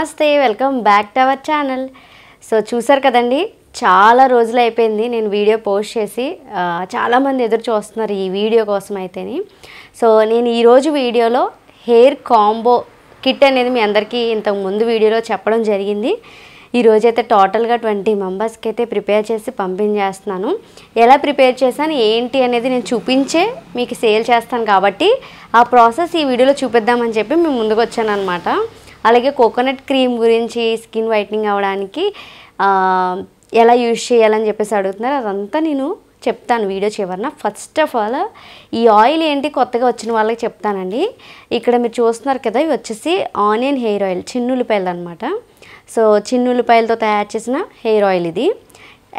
నమస్తే welcome back to our channel. So చూసారు కదండి, చాలా రోజులు అయిపోయింది నేను వీడియో పోస్ట్ చేసి. చాలామంది ఎదురు చూస్తున్నారు ఈ వీడియో కోసం అయితేని. సో నేను ఈరోజు వీడియోలో హెయిర్ కాంబో కిట్ అనేది మీ అందరికీ ఇంతకు ముందు వీడియోలో చెప్పడం జరిగింది. ఈరోజైతే టోటల్గా 20 మెంబర్స్కి అయితే ప్రిపేర్ చేసి పంపించేస్తున్నాను. ఎలా ప్రిపేర్ చేశాను ఏంటి అనేది నేను చూపించే మీకు సేల్ చేస్తాను కాబట్టి ఆ ప్రాసెస్ ఈ వీడియోలో చూపిద్దామని చెప్పి మేము ముందుకు వచ్చాను అనమాట. అలాగే కోకోనట్ క్రీమ్ గురించి స్కిన్ వైట్నింగ్ అవ్వడానికి ఎలా యూజ్ చేయాలని చెప్పేసి అడుగుతున్నారు. అదంతా నేను చెప్తాను వీడియో చివరన. ఫస్ట్ ఆఫ్ ఆల్ ఈ ఆయిల్ ఏంటి కొత్తగా వచ్చిన వాళ్ళకి చెప్తానండి. ఇక్కడ మీరు చూస్తున్నారు కదా, ఇవి వచ్చేసి ఆనియన్ హెయిర్ ఆయిల్, చిన్నుల్లిపాయలు అనమాట. సో చిన్నుల్లిపాయలతో తయారు చేసిన హెయిర్ ఆయిల్ ఇది.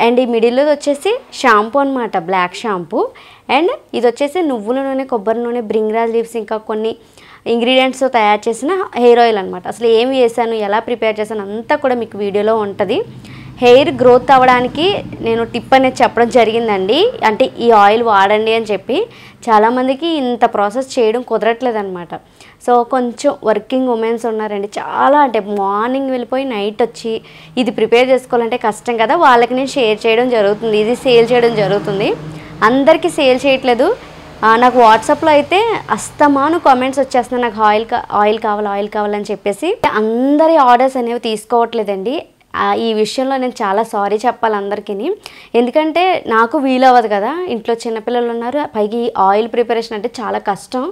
అండ్ ఈ మిడిల్లో వచ్చేసి షాంపూ అనమాట, బ్లాక్ షాంపూ. అండ్ ఇది వచ్చేసి నువ్వుల నూనె, కొబ్బరి నూనె, బ్రింగ్రాజ్ లీవ్స్, ఇంకా కొన్ని ఇంగ్రీడియంట్స్తో తయారు చేసిన హెయిర్ ఆయిల్ అనమాట. అసలు ఏమి వేసాను, ఎలా ప్రిపేర్ చేశాను అంతా కూడా మీకు వీడియోలో ఉంటుంది. హెయిర్ గ్రోత్ అవ్వడానికి నేను టిప్ అనేది చెప్పడం జరిగిందండి. అంటే ఈ ఆయిల్ వాడండి అని చెప్పి. చాలామందికి ఇంత ప్రాసెస్ చేయడం కుదరట్లేదు అనమాట. సో కొంచెం వర్కింగ్ ఉమెన్స్ ఉన్నారండి, చాలా అంటే మార్నింగ్ వెళ్ళిపోయి నైట్ వచ్చి ఇది ప్రిపేర్ చేసుకోవాలంటే కష్టం కదా, వాళ్ళకి నేను షేర్ చేయడం జరుగుతుంది, ఇది సేల్ చేయడం జరుగుతుంది. అందరికీ సేల్ చేయట్లేదు. నాకు వాట్సాప్లో అయితే అస్తమాను కామెంట్స్ వచ్చేస్తున్నాయి, నాకు ఆయిల్ కావాలని చెప్పేసి. అందరి ఆర్డర్స్ అనేవి తీసుకోవట్లేదండి. ఈ విషయంలో నేను చాలా సారీ చెప్పాలి అందరికీ. ఎందుకంటే నాకు వీలవ్వదు కదా, ఇంట్లో చిన్నపిల్లలు ఉన్నారు, పైకి ఆయిల్ ప్రిపరేషన్ అంటే చాలా కష్టం.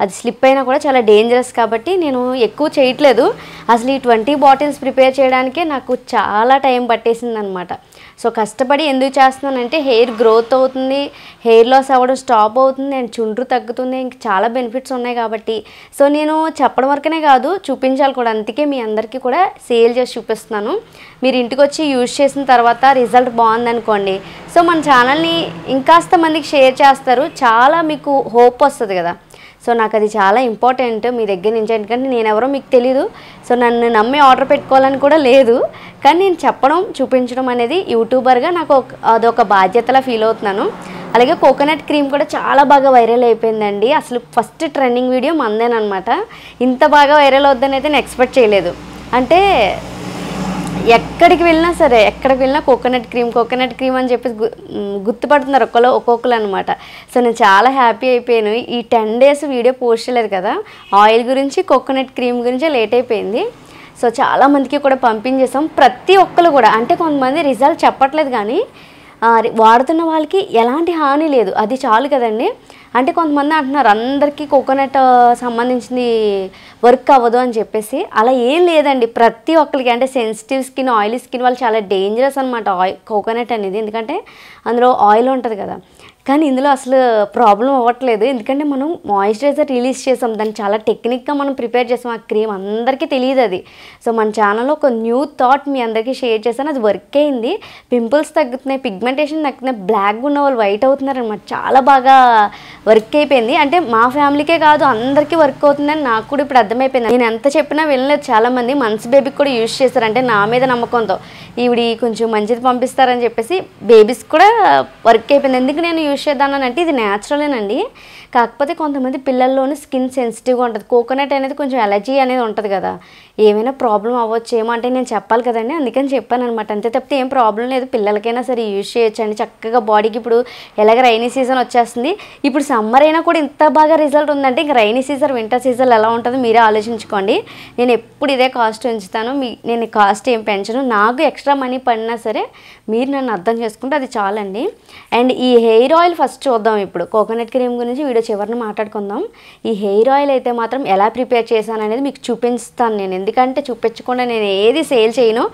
అది స్లిప్ అయినా కూడా చాలా డేంజరస్ కాబట్టి నేను ఎక్కువ చేయట్లేదు. అసలు ఈ 20 బాటిల్స్ ప్రిపేర్ చేయడానికే నాకు చాలా టైం పట్టేసింది అనమాట. సో కష్టపడి ఎందుకు చేస్తున్నానంటే హెయిర్ గ్రోత్ అవుతుంది, హెయిర్ లాస్ అవ్వడం స్టాప్ అవుతుంది, అండ్ చుండ్రు తగ్గుతుంది, ఇంక చాలా బెనిఫిట్స్ ఉన్నాయి కాబట్టి. సో నేను చెప్పడం వరకనే కాదు, చూపించాలి కూడా. అందుకే మీ అందరికీ కూడా సేల్ చేసి చూపిస్తున్నాను. మీరు ఇంటికి వచ్చి యూజ్ చేసిన తర్వాత రిజల్ట్ బాగుందనుకోండి, సో మన ఛానల్ని ఇంకాస్త మందికి షేర్ చేస్తారు, చాలా మీకు హోప్ వస్తుంది కదా. సో నాకు అది చాలా ఇంపార్టెంట్ మీ దగ్గర నుంచి. ఎందుకంటే నేను ఎవరో మీకు తెలీదు, సో నన్ను నమ్మి ఆర్డర్ పెట్టుకోవాలని కూడా లేదు. కానీ నేను చెప్పడం, చూపించడం అనేది యూట్యూబర్గా నాకు అదొక బాధ్యతలా ఫీల్ అవుతున్నాను. అలాగే కోకోనట్ క్రీమ్ కూడా చాలా బాగా వైరల్ అయిపోయిందండి. అసలు ఫస్ట్ ట్రెండింగ్ వీడియో మందేనమాట. ఇంత బాగా వైరల్ అవుద్దని అయితే నేను ఎక్స్పెక్ట్ చేయలేదు. అంటే ఎక్కడికి వెళ్ళినా కోకోనట్ క్రీమ్ అని చెప్పేసి గుర్తుపడుతున్నారు ఒక్కొక్కరు అనమాట. సో నేను చాలా హ్యాపీ అయిపోయాను. ఈ 10 డేస్ వీడియో పోస్ట్ చేయలేదు కదా, ఆయిల్ గురించి కోకోనట్ క్రీమ్ గురించి లేట్ అయిపోయింది. సో చాలామందికి కూడా పంపించేసాం. ప్రతి ఒక్కరు కూడా, అంటే కొంతమంది రిజల్ట్ చెప్పట్లేదు కానీ వాడుతున్న వాళ్ళకి ఎలాంటి హాని లేదు, అది చాలు కదండి. అంటే కొంతమంది అంటున్నారు అందరికీ కోకోనట్ సంబంధించింది వర్క్ అవ్వదు అని చెప్పేసి. అలా ఏం లేదండి, ప్రతి ఒక్కరికి. అంటే సెన్సిటివ్ స్కిన్, ఆయిలీ స్కిన్ వాళ్ళు చాలా డేంజరస్ అనమాట కోకోనట్ అనేది. ఎందుకంటే అందులో ఆయిల్ ఉంటుంది కదా, కానీ ఇందులో అసలు ప్రాబ్లం అవ్వట్లేదు. ఎందుకంటే మనం మాయిశ్చరైజర్ రిలీజ్ చేసాం, దాన్ని చాలా టెక్నిక్గా మనం ప్రిపేర్ చేసాం. ఆ క్రీమ్ అందరికీ తెలియదు అది. సో మన ఛానల్లో ఒక న్యూ థాట్ మీ అందరికీ షేర్ చేశాను, అది వర్క్ అయింది. పింపుల్స్ తగ్గుతున్నాయి, పిగ్మెంటేషన్ తగ్గుతున్నాయి, బ్లాక్గా ఉన్న వాళ్ళు వైట్ అవుతున్నారు అనమాట. చాలా బాగా వర్క్ అయిపోయింది. అంటే మా ఫ్యామిలీకే కాదు అందరికీ వర్క్ అవుతుందని నాకు కూడా ఇప్పుడు అర్థమైపోయింది. నేను ఎంత చెప్పినా వెళ్ళలేదు. చాలామంది మంత్స్ బేబీకి కూడా యూజ్ చేస్తారు, అంటే నా మీద నమ్మకంతో ఈవిడి కొంచెం మంచిది పంపిస్తారని చెప్పేసి బేబీస్ కూడా వర్క్ అయిపోయింది. ఎందుకు నేను యూజ్ చేద్దాను అంటే ఇది న్యాచురలేనండి. కాకపోతే కొంతమంది పిల్లల్లోని స్కిన్ సెన్సిటివ్గా ఉంటుంది. కోకోనట్ అనేది కొంచెం ఎలర్జీ అనేది ఉంటుంది కదా, ఏమైనా ప్రాబ్లం అవ్వచ్చేమో అంటే నేను చెప్పాలి కదండి, అందుకని చెప్పాను అనమాట. అంతే తప్పితే ఏం ప్రాబ్లం లేదు, పిల్లలకైనా సరే యూజ్ చేయొచ్చండి చక్కగా బాడీకి. ఇప్పుడు ఎలాగ రైనీ సీజన్ వచ్చేస్తుంది, ఇప్పుడు సమ్మర్ అయినా కూడా ఇంత బాగా రిజల్ట్ ఉందంటే ఇంకా రైనీ సీజన్, వింటర్ సీజన్ ఎలా ఉంటుందో మీరే ఆలోచించుకోండి. నేను ఎప్పుడు ఇదే కాస్ట్ ఉంచుతాను, నేను కాస్ట్ ఏం పెంచను. నాకు ఎక్స్ట్రా మనీ పడినా సరే మీరు నన్ను అర్థం చేసుకుంటే అది చాలండి. అండ్ ఈ హెయిర్ ఆయిల్ ఫస్ట్ చూద్దాం. ఇప్పుడు కోకోనట్ క్రీమ్ గురించి వీడియో చివరిని మాట్లాడుకుందాం. ఈ హెయిర్ ఆయిల్ అయితే మాత్రం ఎలా ప్రిపేర్ చేశాను అనేది మీకు చూపిస్తాను నేను. ఎందుకంటే చూపించకుండా నేను ఏది సేల్ చేయను,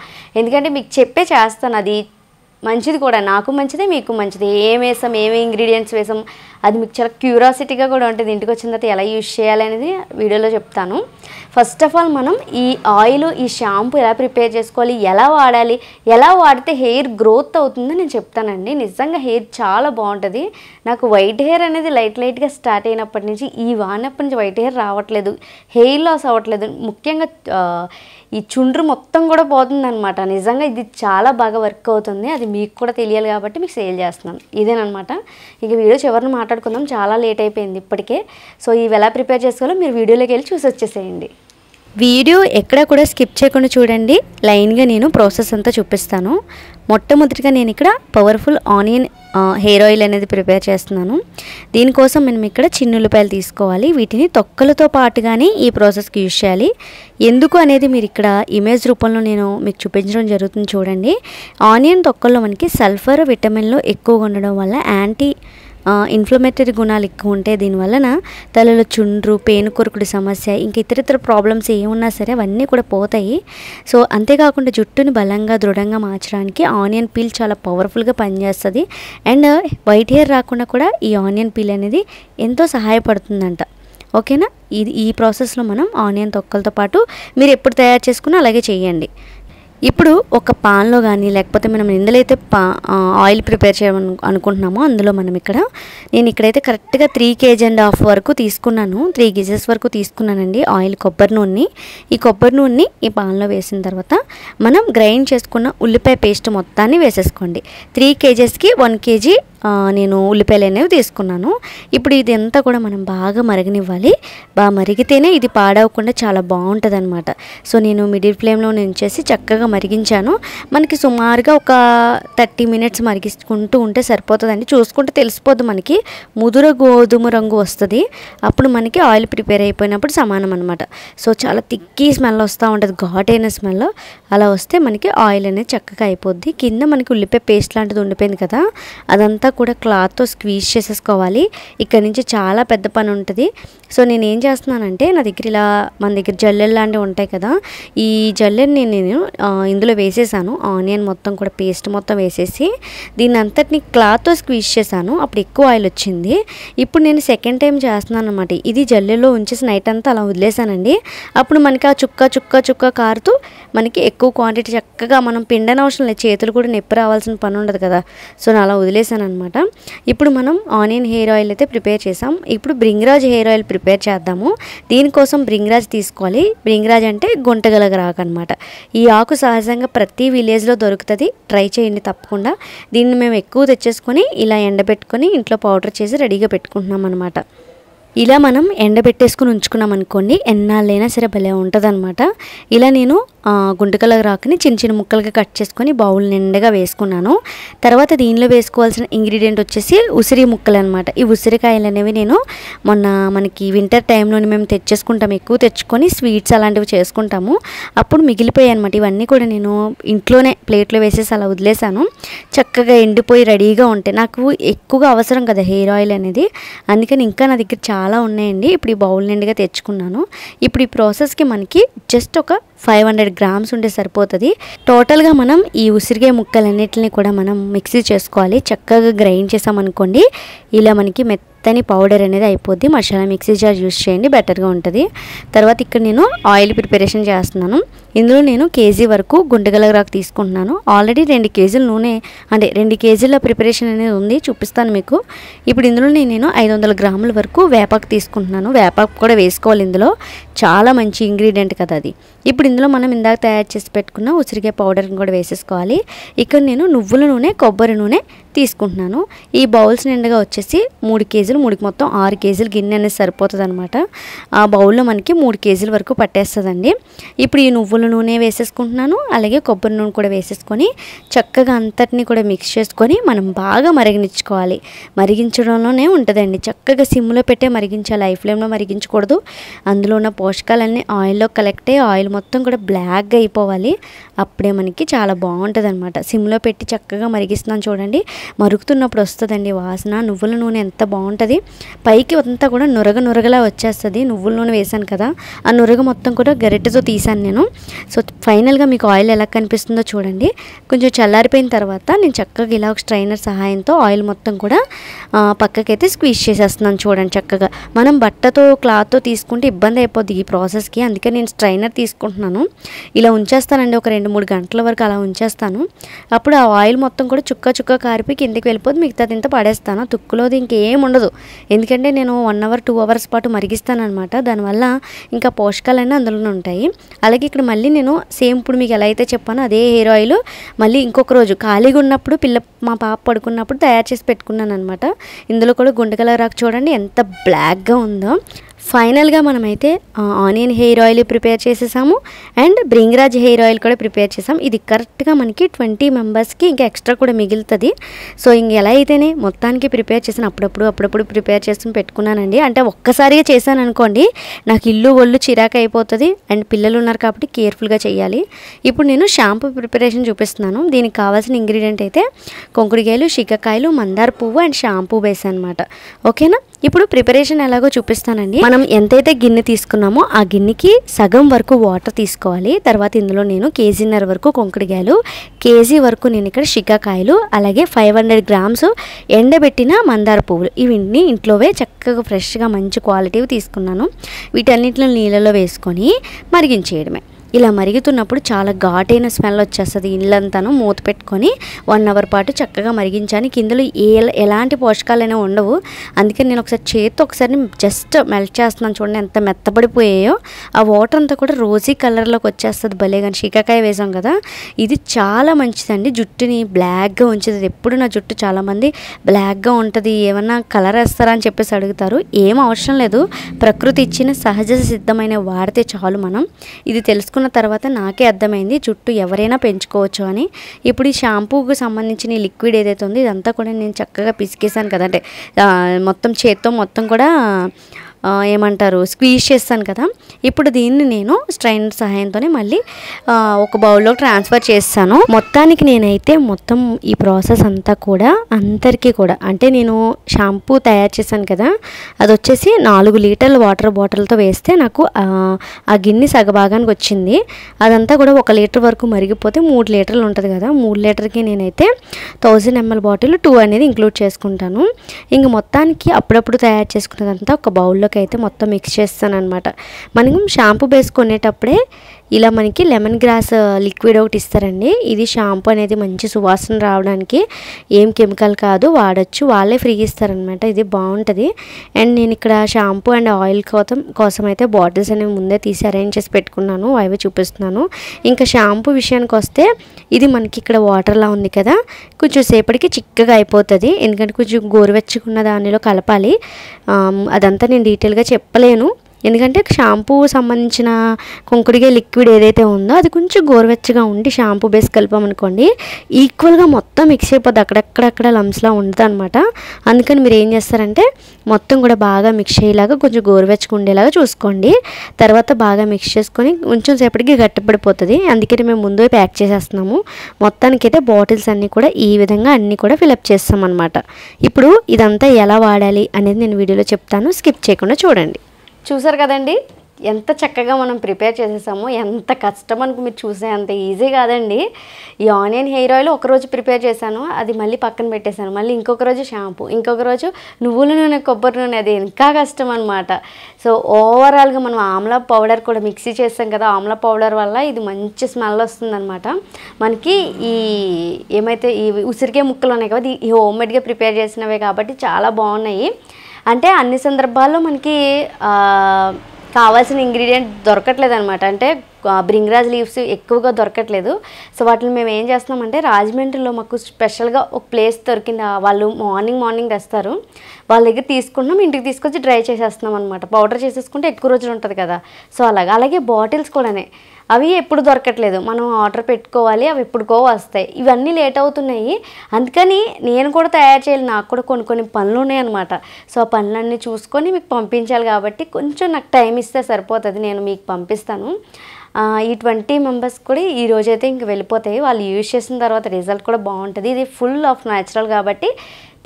ఎందుకంటే మీకు చెప్పే చేస్తాను. అది మంచిది కూడా, నాకు మంచిదే మీకు మంచిది. ఏం వేసాం, ఏమి ఇంగ్రీడియంట్స్ వేసాం అది మీకు చాలా క్యూరియాసిటీగా కూడా ఉంటుంది. ఇంటికి వచ్చిన తర్వాత ఎలా యూజ్ చేయాలనేది వీడియోలో చెప్తాను. ఫస్ట్ ఆఫ్ ఆల్ మనం ఈ ఆయిల్, ఈ షాంపూ ఎలా ప్రిపేర్ చేసుకోవాలి, ఎలా వాడాలి, ఎలా వాడితే హెయిర్ గ్రోత్ అవుతుందో నేను చెప్తానండి. నిజంగా హెయిర్ చాలా బాగుంటుంది. నాకు వైట్ హెయిర్ అనేది లైట్గా స్టార్ట్ అయినప్పటి నుంచి, ఈ వాడినప్పటి నుంచి వైట్ హెయిర్ రావట్లేదు, హెయిర్ లాస్ అవ్వట్లేదు. ముఖ్యంగా ఈ చుండ్రు మొత్తం కూడా పోతుందన్నమాట. నిజంగా ఇది చాలా బాగా వర్క్ అవుతుంది. అది మీకు కూడా తెలియాలి కాబట్టి మీకు సేల్ చేస్తున్నాను. ఇదేనమాట. ఇక వీడియో చివరిని మాట్లాడుకుందాం, చాలా లేట్ అయిపోయింది ఇప్పటికే. సో ఇవి ఎలా ప్రిపేర్ చేసుకోవాలో మీరు వీడియోలోకి వెళ్ళి చూసి వచ్చేసేయండి. వీడియో ఎక్కడ కూడా స్కిప్ చేయకుండా చూడండి. లైన్గా నేను ప్రాసెస్ అంతా చూపిస్తాను. మొట్టమొదటిగా నేను ఇక్కడ పవర్ఫుల్ ఆనియన్ హెయిర్ ఆయిల్ అనేది ప్రిపేర్ చేస్తున్నాను. దీనికోసం మనం ఇక్కడ చిన్న ఉల్లిపాయలు తీసుకోవాలి. వీటిని తొక్కలతో పాటుగానే ఈ ప్రాసెస్కి యూజ్ చేయాలి. ఎందుకు అనేది మీరు ఇక్కడ ఇమేజ్ రూపంలో నేను మీకు చూపించడం జరుగుతుంది. చూడండి, ఆనియన్ తొక్కల్లో మనకి సల్ఫర్ విటమిన్లు ఎక్కువగా ఉండడం వల్ల యాంటీ ఇన్ఫ్లమేటరీ గుణాలు ఎక్కువ ఉంటాయి. దీనివలన తలలో చుండ్రు, పేను కొరుకుడు సమస్య, ఇంకా ఇతరితర ప్రాబ్లమ్స్ ఏమున్నా సరే అవన్నీ కూడా పోతాయి. సో అంతేకాకుండా జుట్టుని బలంగా దృఢంగా మార్చడానికి ఆనియన్ పీల్ చాలా పవర్ఫుల్గా పనిచేస్తుంది. అండ్ వైట్ హెయిర్ రాకుండా కూడా ఈ ఆనియన్ పీల్ అనేది ఎంతో సహాయపడుతుందంట. ఓకేనా, ఈ ప్రాసెస్లో మనం ఆనియన్ తొక్కలతో పాటు మీరు ఎప్పుడు తయారు చేసుకున్నా అలాగే చేయండి. ఇప్పుడు ఒక పాన్లో కానీ లేకపోతే మనం ఎందులో అయితే ఆయిల్ ప్రిపేర్ చేయమని అనుకుంటున్నామో అందులో నేను ఇక్కడైతే కరెక్ట్గా 3.5 kg వరకు తీసుకున్నాను. 3 kgs వరకు తీసుకున్నానండి ఆయిల్, కొబ్బరి నూనె. ఈ కొబ్బరి నూనెని ఈ పాన్లో వేసిన తర్వాత మనం గ్రైండ్ చేసుకున్న ఉల్లిపాయ పేస్ట్ మొత్తాన్ని వేసేసుకోండి. 3 kgsకి 1 kg నేను ఉల్లిపాయలు అనేవి తీసుకున్నాను. ఇప్పుడు ఇది అంతా కూడా మనం బాగా మరగనివ్వాలి. బాగా మరిగితేనే ఇది పాడవకుండా చాలా బాగుంటుంది అనమాట. సో నేను మిడిల్ ఫ్లేమ్లో ఉంచేసి చక్కగా మరిగించాను. మనకి సుమారుగా ఒక 30 minutes మరిగించుకుంటూ ఉంటే సరిపోతుందండి. చూసుకుంటే తెలిసిపోద్ది, మనకి ముదుర గోధుమ రంగు వస్తుంది. అప్పుడు మనకి ఆయిల్ ప్రిపేర్ అయిపోయినప్పుడు సమానం అనమాట. సో చాలా తిక్కి స్మెల్ వస్తూ ఉంటుంది, ఘాటైన స్మెల్. అలా వస్తే మనకి ఆయిల్ అనేది చక్కగా అయిపోద్ది. కింద మనకి ఉల్లిపాయ పేస్ట్ లాంటిది ఉండిపోయింది కదా, అదంతా కూడా క్లాత్తో స్క్వీజ్ చేసేసుకోవాలి. ఇక్కడ నుంచి చాలా పెద్ద పని ఉంటుంది. సో నేను ఏం చేస్తున్నానంటే, మన దగ్గర జల్లెలు లాంటివి ఉంటాయి కదా, ఈ జల్లెని నేను ఇందులో వేసేసాను. ఆనియన్ మొత్తం కూడా పేస్ట్ మొత్తం వేసేసి దీన్ని అంతటిని క్లాత్తో స్క్వీజ్ చేశాను. అప్పుడు ఎక్కువ ఆయిల్ వచ్చింది. ఇప్పుడు నేను సెకండ్ టైం చేస్తున్నాను అనమాట. ఇది జల్లెలో ఉంచేసి నైట్ అంతా అలా వదిలేసానండి. అప్పుడు మనకి ఆ చుక్క కారుతూ మనకి ఎక్కువ క్వాంటిటీ చక్కగా మనం పిండన అవసరం లేదు, చేతులు కూడా నొప్పి రావాల్సిన పని ఉండదు కదా. సో నేను అలా వదిలేసాను అనమాట. ఇప్పుడు మనం ఆనియన్ హెయిర్ ఆయిల్ అయితే ప్రిపేర్ చేసాం. ఇప్పుడు బ్రింగ్రాజ్ హెయిర్ ఆయిల్ ప్రిపేర్ చేద్దాము. దీనికోసం బ్రింగ్రాజ్ తీసుకోవాలి. బ్రింగ్రాజ్ అంటే గుంటగలగ ఆకు అనమాట. ఈ ఆకు సహజంగా ప్రతి విలేజ్లో దొరుకుతుంది. ట్రై చేయండి తప్పకుండా. దీన్ని మేము ఎక్కువ తెచ్చేసుకొని ఇలా ఎండబెట్టుకొని ఇంట్లో పౌడర్ చేసి రెడీగా పెట్టుకుంటున్నాం అనమాట. ఇలా మనం ఎండబెట్టేసుకుని ఉంచుకున్నాం అనుకోండి, ఎన్నాళ్ళైనా సరే భలే ఉంటుంది అనమాట. ఇలా నేను గుంటకలగ రాకుని చిన్న చిన్న ముక్కలుగా కట్ చేసుకొని బౌల్ నిండుగా వేసుకున్నాను. తర్వాత దీనిలో వేసుకోవాల్సిన ఇంగ్రీడియంట్ వచ్చేసి ఉసిరి ముక్కలు అనమాట. ఈ ఉసిరికాయలు అనేవి నేను మనకి వింటర్ టైంలోని మేము తెచ్చేసుకుంటాము, ఎక్కువ తెచ్చుకొని స్వీట్స్ అలాంటివి చేసుకుంటాము. అప్పుడు మిగిలిపోయాయి అనమాట. ఇవన్నీ కూడా నేను ఇంట్లోనే ప్లేట్లో వేసేసి అలా వదిలేసాను. చక్కగా ఎండిపోయి రెడీగా ఉంటాయి. నాకు ఎక్కువగా అవసరం కదా హెయిర్ ఆయిల్ అనేది, అందుకని ఇంకా నా దగ్గర చాలా ఉన్నాయండి. ఇప్పుడు ఈ బౌల్ నిండుగా తెచ్చుకున్నాను. ఇప్పుడు ఈ ప్రాసెస్కి మనకి జస్ట్ ఒక 500 grams ఉంటే సరిపోతుంది. టోటల్గా మనం ఈ ఉసిరికాయ ముక్కలన్నిటిని కూడా మనం మిక్సీ చేసుకోవాలి. చక్కగా గ్రైండ్ చేసామనుకోండి, ఇలా మనకి మెత్తని పౌడర్ అనేది అయిపోద్ది. మసాలా మిక్సీ జార్ యూస్ చేయండి, బెటర్గా ఉంటుంది. తర్వాత ఇక్కడ నేను ఆయిల్ ప్రిపరేషన్ చేస్తున్నాను. ఇందులో నేను 1 kg వరకు గుంటగలగరాకు తీసుకుంటున్నాను. ఆల్రెడీ 2 kg నూనె, అంటే 2 kg ప్రిపరేషన్ అనేది ఉంది, చూపిస్తాను మీకు. ఇప్పుడు ఇందులో నేను 500 grams వరకు వేపాకు తీసుకుంటున్నాను. వేపాకు కూడా వేసుకోవాలి, ఇందులో చాలా మంచి ఇంగ్రీడియంట్ కదా అది. ఇప్పుడు ఇందులో మనం ఇందాక తయారు చేసి పెట్టుకున్న ఉసిరికాయ పౌడర్ని కూడా వేసేసుకోవాలి. ఇక్కడ నేను నువ్వుల నూనె, కొబ్బరి నూనె తీసుకుంటున్నాను. ఈ బౌల్స్ నిండుగా వచ్చేసి 3 kg, 3కి మొత్తం 6 kg గిన్నె అనేది సరిపోతుంది అనమాట. ఆ బౌల్లో మనకి 3 kg వరకు పట్టేస్తుందండి. ఇప్పుడు ఈ నువ్వుల నూనె వేసేసుకుంటున్నాను, అలాగే కొబ్బరి నూనె కూడా వేసేసుకొని చక్కగా అంతటిని కూడా మిక్స్ చేసుకొని మనం బాగా మరిగించుకోవాలి. మరిగించడంలోనే ఉంటుందండి. చక్కగా సిమ్లో పెట్టే మరిగించాలి, హై ఫ్లేమ్లో మరిగించకూడదు. అందులో ఉన్న పోషకాలన్నీ ఆయిల్లో కలెక్ట్ అయ్యి ఆయిల్ మొత్తం కూడా బ్లాక్గా అయిపోవాలి. అప్పుడే మనకి చాలా బాగుంటుంది అనమాట. సిమ్లో పెట్టి చక్కగా మరిగిస్తున్నాను చూడండి. మరుగుతున్నప్పుడు వస్తుందండి వాసన. నువ్వుల నూనె ఎంత బాగుంటుంది, పైకి అంతా కూడా నురగలా వచ్చేస్తుంది. నువ్వుల నూనె వేసాను కదా, ఆ నురగ మొత్తం కూడా గరిటెతో తీసాను నేను. సో ఫైనల్గా మీకు ఆయిల్ ఎలా కనిపిస్తుందో చూడండి. కొంచెం చల్లారిపోయిన తర్వాత నేను చక్కగా ఇలా ఒక స్ట్రైనర్ సహాయంతో ఆయిల్ మొత్తం కూడా పక్కకైతే స్క్వీజ్ చేసేస్తున్నాను చూడండి. చక్కగా మనం బట్టతో క్లాత్తో తీసుకుంటే ఇబ్బంది అయిపోద్ది ఈ ప్రాసెస్కి, అందుకే నేను స్ట్రైనర్ తీసుకుంటున్నాను. ఇలా ఉంచేస్తానండి, ఒక 2-3 గంటల వరకు అలా ఉంచేస్తాను. అప్పుడు ఆ ఆయిల్ మొత్తం కూడా చుక్క కారిపోయి కిందకి వెళ్ళిపోద్ది. మిగతాది ఇంత పడేస్తాను, తుక్కులోది ఇంకేం ఉండదు. ఎందుకంటే నేను 1 hour 2 hours పాటు మరిగిస్తాను అనమాట. దానివల్ల ఇంకా పోషకాలన్నీ అందులోనే ఉంటాయి. అలాగే ఇక్కడ మళ్ళీ నేను సేమ్ ఇప్పుడు మీకు ఎలా అయితే చెప్పానో అదే హెయిర్ ఆయిల్ మళ్ళీ ఇంకొక రోజు ఖాళీగా ఉన్నప్పుడు మా పాప పడుకున్నప్పుడు తయారు చేసి పెట్టుకున్నాను అనమాట. ఇందులో కూడా గుంటకలగరాకు చూడండి ఎంత బ్లాక్గా ఉందో. ఫైనల్గా మనమైతే ఆనియన్ హెయిర్ ఆయిల్ ప్రిపేర్ చేసేసాము అండ్ బ్రింగరాజ్ హెయిర్ ఆయిల్ కూడా ప్రిపేర్ చేసాం. ఇది కరెక్ట్గా మనకి 20 మెంబర్స్కి ఇంకా ఎక్స్ట్రా కూడా మిగులుతుంది. సో ఇంక ఎలా అయితేనే మొత్తానికి ప్రిపేర్ చేసాను, అప్పుడప్పుడు ప్రిపేర్ చేసుకుని పెట్టుకున్నానండి. అంటే ఒక్కసారిగా చేశాను అనుకోండి, నాకు ఇల్లు ఒళ్ళు చిరాకు అయిపోతుంది అండ్ పిల్లలు ఉన్నారు కాబట్టి కేర్ఫుల్గా చేయాలి. ఇప్పుడు నేను షాంపూ ప్రిపరేషన్ చూపిస్తున్నాను. దీనికి కావాల్సిన ఇంగ్రీడియంట్ అయితే కొంకుడికాయలు, శిఖకాయలు, మందార పువ్వు అండ్ షాంపూ బేస్ అనమాట. ఓకేనా, ఇప్పుడు ప్రిపరేషన్ ఎలాగో చూపిస్తానండి. మనం ఎంతైతే గిన్నె తీసుకున్నామో ఆ గిన్నెకి సగం వరకు వాటర్ తీసుకోవాలి. తర్వాత ఇందులో నేను కేజీన్నర వరకు కొంకుడికాయలు, కేజీ వరకు నేను ఇక్కడ శిఖకాయలు, అలాగే 500 గ్రామ్స్ ఎండబెట్టిన మందార పువ్వులు, ఇవన్నీ ఇంట్లోవే చక్కగా ఫ్రెష్గా మంచి క్వాలిటీవి తీసుకున్నాను. వీటన్నిటిలో నీళ్ళలో వేసుకొని మరిగించేయడమే. ఇలా మరుగుతున్నప్పుడు చాలా ఘాటైన స్మెల్ వచ్చేస్తుంది. ఇల్లంతాను మూత పెట్టుకొని 1 అవర్ పాటు చక్కగా మరిగించాను. ఇందులో ఎలాంటి పోషకాలైనా ఉండవు. అందుకని నేను ఒకసారి చేతితో జస్ట్ మెల్ట్ చేస్తున్నాను. చూడండి ఎంత మెత్తబడిపోయాయో. ఆ వాటర్ అంతా కూడా రోజీ కలర్లోకి వచ్చేస్తుంది భలే. కానీ శిఖకాయ వేసాం కదా, ఇది చాలా మంచిదండి. జుట్టుని బ్లాక్గా ఉంచుతుంది. ఎప్పుడు నా జుట్టు చాలామంది బ్లాక్గా ఉంటుంది, ఏమన్నా కలర్ వేస్తారా అని చెప్పేసి అడుగుతారు. ఏం అవసరం లేదు, ప్రకృతి ఇచ్చిన సహజ సిద్ధమైన వాడితే చాలు. మనం ఇది తెలుసుకున్న తర్వాత నాకే అర్థమైంది జుట్టు ఎవరైనా పెంచుకోవచ్చు అని. ఇప్పుడు ఈ షాంపూకి సంబంధించిన ఈ లిక్విడ్ ఏదైతే ఉందో ఇదంతా కూడా నేను చక్కగా పిసికేసాను కదా, అంటే మొత్తం చేత్తో మొత్తం కూడా ఏమంటారు స్క్వీజ్ చేస్తాను కదా. ఇప్పుడు దీన్ని నేను స్ట్రైనర్ సహాయంతోనే మళ్ళీ ఒక బౌల్లో ట్రాన్స్ఫర్ చేస్తాను. మొత్తానికి నేనైతే మొత్తం ఈ ప్రాసెస్ అంతా కూడా అందరికీ కూడా, అంటే నేను షాంపూ తయారు చేశాను కదా, అది వచ్చేసి 4 లీటర్ల వాటర్ బాటిల్తో వేస్తే నాకు ఆ గిన్నె సగభాగానికి వచ్చింది. అదంతా కూడా 1 లీటర్ వరకు మరిగిపోతే 3 లీటర్లు ఉంటుంది కదా, 3 లీటర్కి నేనైతే 1000 ml బాటిల్ 2 అనేది ఇంక్లూడ్ చేసుకుంటాను. ఇంక మొత్తానికి అప్పుడప్పుడు తయారు చేసుకున్నదంతా ఒక బౌల్లో అయితే మొత్తం మిక్స్ చేస్తాను అనమాట. మనం షాంపూ బేస్ కొనేటప్పుడే ఇలా మనకి లెమన్ గ్రాస్ లిక్విడ్ ఒకటి ఇస్తారండి. ఇది షాంపూ అనేది మంచి సువాసన రావడానికి, ఏం కెమికల్ కాదు, వాడచ్చు, వాళ్ళే ఫ్రీ ఇస్తారనమాట. ఇది బాగుంటుంది. అండ్ నేను ఇక్కడ షాంపూ అండ్ ఆయిల్ కోసం అయితే బాటిల్స్ అనేవి ముందే తీసి అరేంజ్ చేసి పెట్టుకున్నాను, అవి చూపిస్తున్నాను. ఇంకా షాంపూ విషయానికి వస్తే ఇది మనకి ఇక్కడ వాటర్లా ఉంది కదా, కొంచెం సేపటికి చిక్కగా అయిపోతుంది. ఎందుకంటే కొంచెం గోరువెచ్చకున్న దానిలో కలపాలి. అదంతా నేను డీటెయిల్గా చెప్పలేను, ఎందుకంటే షాంపూ సంబంధించిన కుంకుడికాయ లిక్విడ్ ఏదైతే ఉందో అది కొంచెం గోరువెచ్చగా ఉండి షాంపూ బేస్ కలిపామనుకోండి ఈక్వల్గా మొత్తం మిక్స్ అయిపోద్ది, అక్కడక్కడ లంప్స్లా ఉంటుంది అనమాట. అందుకని మీరు ఏం చేస్తారంటే మొత్తం కూడా బాగా మిక్స్ అయ్యేలాగా కొంచెం గోరువెచ్చగా ఉండేలాగా చూసుకోండి. తర్వాత బాగా మిక్స్ చేసుకొని కొంచెం సేపటికి గట్టిపడిపోతుంది. అందుకని మేము ముందే ప్యాక్ చేసేస్తున్నాము. మొత్తానికైతే బాటిల్స్ అన్నీ కూడా ఈ విధంగా అన్నీ కూడా ఫిలప్ చేస్తాం అనమాట. ఇప్పుడు ఇదంతా ఎలా వాడాలి అనేది నేను వీడియోలో చెప్తాను, స్కిప్ చేయకుండా చూడండి. చూసారు కదండి ఎంత చక్కగా మనం ప్రిపేర్ చేసేసామో. ఎంత కష్టం అనుకు మీరు చూసే అంత ఈజీ కాదండి. ఈ ఆనియన్ హెయిర్ ఆయిల్ ఒకరోజు ప్రిపేర్ చేశాను, అది మళ్ళీ పక్కన పెట్టేశాను. మళ్ళీ ఇంకొక రోజు షాంపూ, ఇంకొక రోజు నువ్వుల నూనె, కొబ్బరి నూనె, అది ఇంకా కష్టం అనమాట. సో ఓవరాల్గా మనం ఆమ్లా పౌడర్ కూడా మిక్సీ చేస్తాం కదా, ఆమ్లా పౌడర్ వల్ల ఇది మంచి స్మెల్ వస్తుందన్నమాట మనకి. ఈ ఏమైతే ఈ ఉసిరికాయ ముక్కలు ఉన్నాయి కదా, ఈ హోమ్మేడ్గా ప్రిపేర్ చేసినవే కాబట్టి చాలా బాగున్నాయి. అంటే అన్ని సందర్భాల్లో మనకి కావాల్సిన ఇంగ్రీడియంట్ దొరకట్లేదు అనమాట. అంటే బ్రింగరాజ్ లీవ్స్ ఎక్కువగా దొరకట్లేదు. సో వాటిని మేము ఏం చేస్తున్నామంటే రాజమండ్రిలో మాకు స్పెషల్గా ఒక ప్లేస్ దొరికింది, వాళ్ళు మార్నింగ్ తెస్తారు, వాళ్ళ దగ్గర తీసుకుంటున్నాం, ఇంటికి తీసుకొచ్చి డ్రై చేసేస్తున్నాం అనమాట. పౌడర్ చేసేసుకుంటే ఎక్కువ రోజులు ఉంటుంది కదా. సో అలాగే బాటిల్స్ కూడానే అవి ఎప్పుడు దొరకట్లేదు, మనం ఆర్డర్ పెట్టుకోవాలి, అవి ఎప్పుడుకో వస్తాయి. ఇవన్నీ లేట్ అవుతున్నాయి. అందుకని నేను కూడా తయారు చేయాలి, నాకు కూడా కొన్ని పనులు ఉన్నాయి అనమాట. సో ఆ పనులన్నీ చూసుకొని మీకు పంపించాలి కాబట్టి కొంచెం నాకు టైం ఇస్తే సరిపోతుంది, నేను మీకు పంపిస్తాను. ఈ 20 మెంబర్స్ కూడా ఈ రోజైతే ఇంక వెళ్ళిపోతాయి. వాళ్ళు యూజ్ చేసిన తర్వాత రిజల్ట్ కూడా బాగుంటుంది. ఇది ఫుల్ ఆఫ్ న్యాచురల్ కాబట్టి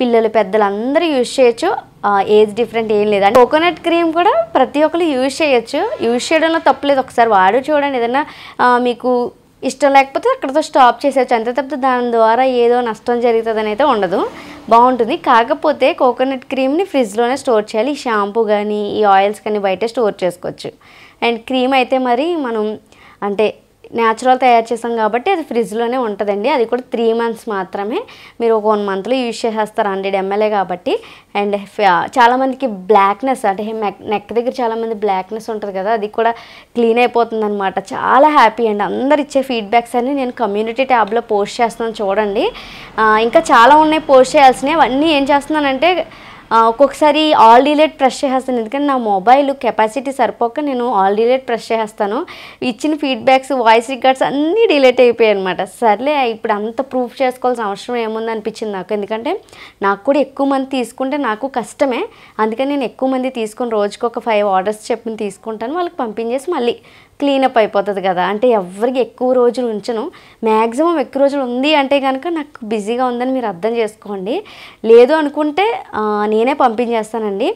పిల్లలు పెద్దలు అందరూ యూజ్ చేయొచ్చు, ఏజ్ డిఫరెంట్ ఏం లేదు. అంటే కోకోనట్ క్రీమ్ కూడా ప్రతి ఒక్కరు యూజ్ చేయొచ్చు, యూజ్ చేయడంలో తప్పలేదు. ఒకసారి వాడు చూడండి, ఏదైనా మీకు ఇష్టం లేకపోతే అక్కడితో స్టాప్ చేసేయచ్చు, అంతే తప్పితే దాని ద్వారా ఏదో నష్టం జరుగుతుందని అయితే ఉండదు, బాగుంటుంది. కాకపోతే కోకోనట్ క్రీమ్ని ఫ్రిడ్జ్లోనే స్టోర్ చేయాలి. ఈ షాంపూ కానీ ఈ ఆయిల్స్ కానీ బయట స్టోర్ చేసుకోవచ్చు. అండ్ క్రీమ్ అయితే మరి మనం అంటే న్యాచురల్ తయారు చేసాం కాబట్టి అది ఫ్రిడ్జ్లోనే ఉంటుందండి. అది కూడా 3 months మాత్రమే, మీరు ఒక 1 monthలో యూజ్ చేసేస్తారు, 100 ml కాబట్టి. అండ్ చాలామందికి బ్లాక్నెస్ అంటే నెక్ దగ్గర చాలామంది బ్లాక్నెస్ ఉంటుంది కదా, అది కూడా క్లీన్ అయిపోతుంది అనమాట. చాలా హ్యాపీ అండి. అందరు ఇచ్చే ఫీడ్బ్యాక్స్ అన్నీ నేను కమ్యూనిటీ ట్యాబ్లో పోస్ట్ చేస్తున్నాను, చూడండి. ఇంకా చాలా ఉన్నాయి పోస్ట్ చేయాల్సినవి. అవన్నీ ఏం చేస్తున్నానంటే ఒక్కొక్కసారి ఆల్ డిలీట్ ప్రెస్ చేసేస్తాను, ఎందుకంటే నా మొబైల్ కెపాసిటీ సరిపోక నేను ఆల్ డిలీట్ ప్రెస్ చేసేస్తాను. ఇచ్చిన ఫీడ్బ్యాక్స్, వాయిస్ రికార్డ్స్ అన్నీ డిలీట్ అయిపోయాయి అనమాట. సర్లే ఇప్పుడు అంత ప్రూఫ్ చేసుకోవాల్సిన అవసరం ఏముంది అనిపించింది నాకు. ఎందుకంటే నాకు కూడా ఎక్కువ మంది తీసుకుంటే నాకు కష్టమే, అందుకని నేను ఎక్కువ మంది తీసుకుని రోజుకి ఒక 5 ఆర్డర్స్ చెప్పి తీసుకుంటాను, వాళ్ళకి పంపించేసి మళ్ళీ క్లీనప్ అయిపోతుంది కదా. అంటే ఎవరికి ఎక్కువ రోజులు ఉంచను, మ్యాక్సిమం ఎక్కువ రోజులు ఉంది అంటే కనుక నాకు బిజీగా ఉందని మీరు అర్థం చేసుకోండి. లేదు అనుకుంటే నేనే పంపించేస్తానండి.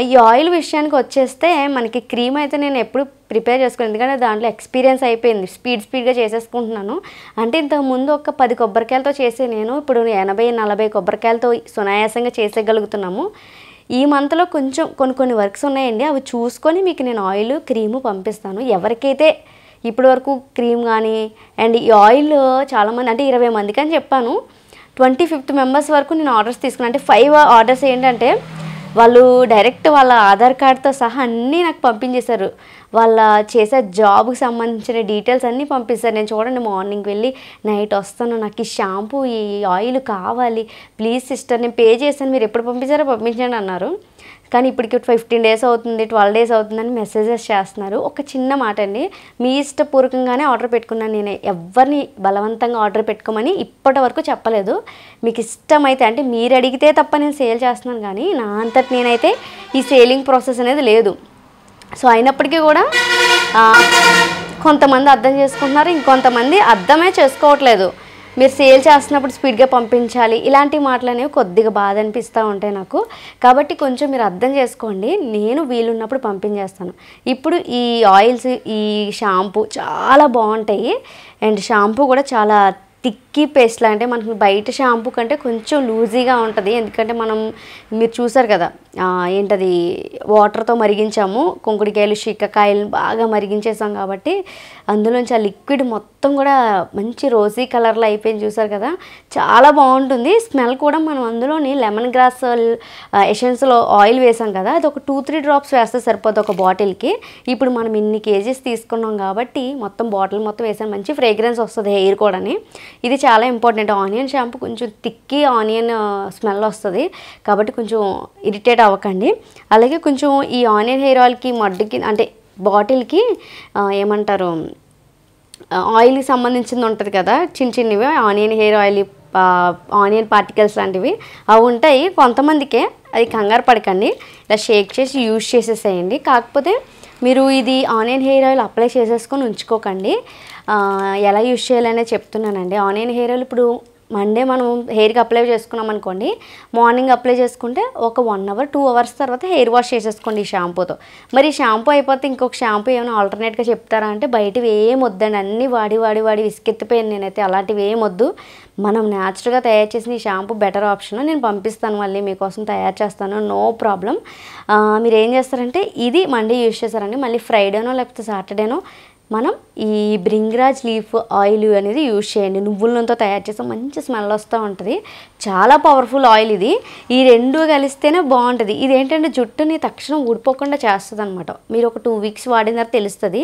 ఈ ఆయిల్ విషయానికి వచ్చేస్తే మనకి క్రీమ్ అయితే నేను ఎప్పుడు ప్రిపేర్ చేసుకోను, ఎందుకంటే దాంట్లో ఎక్స్పీరియన్స్ అయిపోయింది, స్పీడ్గా చేసేసుకుంటున్నాను. అంటే ఇంతకుముందు ఒక 10 కొబ్బరికాయలతో చేసే నేను ఇప్పుడు 80-40 కొబ్బరికాయలతో సునాయాసంగా చేసేయగలుగుతున్నాము. ఈ మంత్లో కొంచెం కొన్ని వర్క్స్ ఉన్నాయండి, అవి చూసుకొని మీకు నేను ఆయిల్ క్రీము పంపిస్తాను. ఎవరికైతే ఇప్పటి వరకు క్రీమ్ కానీ అండ్ ఈ ఆయిల్ చాలామంది అంటే 20 మందికి అని చెప్పాను, 25 మెంబర్స్ వరకు నేను ఆర్డర్స్ తీసుకున్నాను. అంటే 5 ఆర్డర్స్ ఏంటంటే వాళ్ళు డైరెక్ట్ వాళ్ళ ఆధార్ కార్డ్తో సహా అన్నీ నాకు పంపించేశారు, వాళ్ళ చేసే జాబ్కి సంబంధించిన డీటెయిల్స్ అన్నీ పంపిస్తారు. నేను చూడండి మార్నింగ్ వెళ్ళి నైట్ వస్తాను, నాకు ఈ షాంపూ ఈ ఆయిల్ కావాలి ప్లీజ్ సిస్టర్, నేను పే చేశాను, మీరు ఎప్పుడు పంపించారో పంపించండి అన్నారు. కానీ ఇప్పటికి 15 డేస్ అవుతుంది, 12 డేస్ అవుతుందని మెసేజెస్ చేస్తున్నారు. ఒక చిన్న మాట అండి, మీ ఇష్టపూర్వకంగానే ఆర్డర్ పెట్టుకున్నాను, నేను ఎవరిని బలవంతంగా ఆర్డర్ పెట్టుకోమని ఇప్పటి వరకు చెప్పలేదు. మీకు ఇష్టమైతే అంటే మీరు అడిగితే తప్ప నేను సేల్ చేస్తున్నాను, కానీ నా అంతటి నేనైతే ఈ సేలింగ్ ప్రాసెస్ అనేది లేదు. సో అయినప్పటికీ కూడా కొంతమంది అర్థం చేసుకుంటున్నారు, ఇంకొంతమంది అర్థమే చేసుకోవట్లేదు. మీరు సేల్ చేస్తున్నప్పుడు స్పీడ్గా పంపించాలి, ఇలాంటి మాటలు అనేవి కొద్దిగా బాధ అనిపిస్తూ ఉంటాయి నాకు. కాబట్టి కొంచెం మీరు అర్థం చేసుకోండి, నేను వీలున్నప్పుడు పంపించేస్తాను. ఇప్పుడు ఈ ఆయిల్స్, ఈ షాంపూ చాలా బాగుంటాయి అండ్ షాంపూ కూడా చాలా థిక్కీ పేస్ట్లా, అంటే మనకు బయట షాంపూ కంటే కొంచెం లూజీగా ఉంటుంది. ఎందుకంటే మీరు చూసారు కదా ఏంటది వాటర్తో మరిగించాము, కుంకుడికాయలు శీకాకాయలు బాగా మరిగించేసాం కాబట్టి అందులోంచి ఆ లిక్విడ్ మొత్తం కూడా మంచి రోసీ కలర్లో అయిపోయింది, చూసారు కదా, చాలా బాగుంటుంది. స్మెల్ కూడా మనం అందులోని లెమన్ గ్రాస్ ఎసెన్స్లో ఆయిల్ వేసాం కదా, అది ఒక 2-3 డ్రాప్స్ వేస్తే సరిపోతుంది ఒక బాటిల్కి. ఇప్పుడు మనం ఇన్ని కేజీస్ తీసుకున్నాం కాబట్టి మొత్తం బాటిల్ మొత్తం వేసాను, మంచి ఫ్రేగ్రెన్స్ వస్తుంది హెయిర్ కూడా. ఇది చాలా ఇంపార్టెంట్. ఆనియన్ షాంపూ కొంచెం థిక్కీ ఆనియన్ స్మెల్ వస్తుంది కాబట్టి కొంచెం ఇరిటేట్ అవ్వకండి. అలాగే కొంచెం ఈ ఆనియన్ హెయిర్ ఆయిల్కి మడ్డుకి అంటే బాటిల్కి ఏమంటారు ఆయిల్కి సంబంధించింది ఉంటుంది కదా, చిన్నవి onion hair oil, onion particles లాంటివి అవి ఉంటాయి కొంతమందికే, అది కంగారు పడకండి, ఇలా షేక్ చేసి యూజ్ చేసేసేయండి. కాకపోతే మీరు ఇది ఆనియన్ హెయిర్ ఆయిల్ అప్లై చేసేసుకొని ఉంచుకోకండి, ఎలా యూజ్ చేయాలనే చెప్తున్నానండి. ఆనియన్ హెయిర్ ఆయిల్ ఇప్పుడు మండే మనం హెయిర్కి అప్లై చేసుకున్నాం అనుకోండి, మార్నింగ్ అప్లై చేసుకుంటే ఒక 1 అవర్ 2 అవర్స్ తర్వాత హెయిర్ వాష్ చేసేసుకోండి ఈ షాంపూతో. మరి షాంపూ అయిపోతే ఇంకొక షాంపూ ఏమైనా ఆల్టర్నేట్గా చెప్తారా అంటే బయటవి ఏం వద్దండి, అన్నీ వాడి విసికెత్తిపోయాను నేనైతే. అలాంటివి ఏం వద్దు, మనం న్యాచురల్గా తయారు చేసిన ఈ షాంపూ బెటర్ ఆప్షన్. నేను పంపిస్తాను, మళ్ళీ మీకోసం తయారు చేస్తాను, నో ప్రాబ్లం. మీరు ఏం చేస్తారంటే ఇది మండే యూజ్ చేస్తారండి, మళ్ళీ ఫ్రైడేనో లేకపోతే సాటర్డేనో మనం ఈ బ్రింగ్రాజ్ లీఫ్ ఆయిల్ అనేది యూజ్ చేయండి. నువ్వుల నూనెతో తయారు చేస్తే మంచి స్మెల్ వస్తూ ఉంటుంది, చాలా పవర్ఫుల్ ఆయిల్ ఇది. ఈ రెండు కలిస్తేనే బాగుంటుంది. ఇదేంటంటే జుట్టుని తక్షణం ఊడిపోకుండా చేస్తుంది అనమాట. మీరు ఒక 2 వీక్స్ వాడిన తర్వాత తెలుస్తుంది